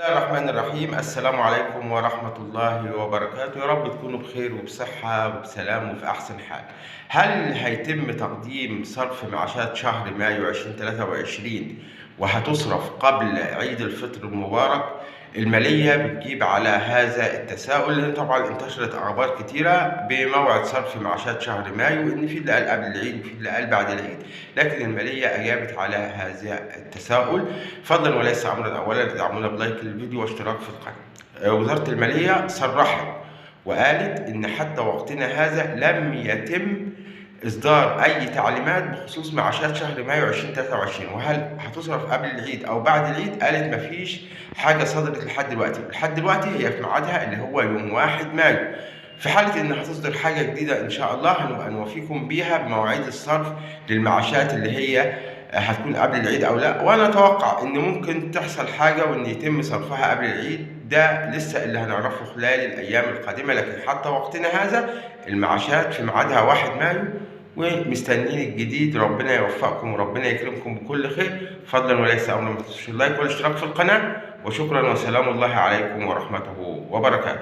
بسم الله الرحمن الرحيم. السلام عليكم ورحمة الله وبركاته. يا رب تكونوا بخير وبصحة وبسلام وفي أحسن حال. هل هيتم تقديم صرف معاشات شهر مايو 2023 وهتصرف قبل عيد الفطر المبارك؟ المالية بتجيب على هذا التساؤل، لأن طبعا انتشرت أخبار كتيرة بموعد صرف معاشات شهر مايو، إن في اللي قال قبل العيد وفي اللي قال بعد العيد، لكن المالية أجابت على هذا التساؤل. فضلا وليس أمرا، أولا تدعمونا بلايك للفيديو واشتراك في القناة. وزارة المالية صرحت وقالت إن حتى وقتنا هذا لم يتم إصدار أي تعليمات بخصوص معاشات شهر مايو 2023، وهل هتصرف قبل العيد أو بعد العيد؟ قالت مفيش حاجة صدرت لحد دلوقتي هي في ميعادها اللي هو يوم 1 مايو. في حالة إن هتصدر حاجة جديدة إن شاء الله هنبقى نوفيكم بيها بمواعيد الصرف للمعاشات اللي هي هتكون قبل العيد أو لا، وأنا أتوقع إن ممكن تحصل حاجة وإن يتم صرفها قبل العيد، ده لسه اللي هنعرفه خلال الأيام القادمة، لكن حتى وقتنا هذا المعاشات في ميعادها 1 مايو ومستنيين الجديد. ربنا يوفقكم وربنا يكرمكم بكل خير. فضلا وليس امرا، ما تنسوش اللايك والاشتراك في القناه، وشكرا وسلام الله عليكم ورحمته وبركاته.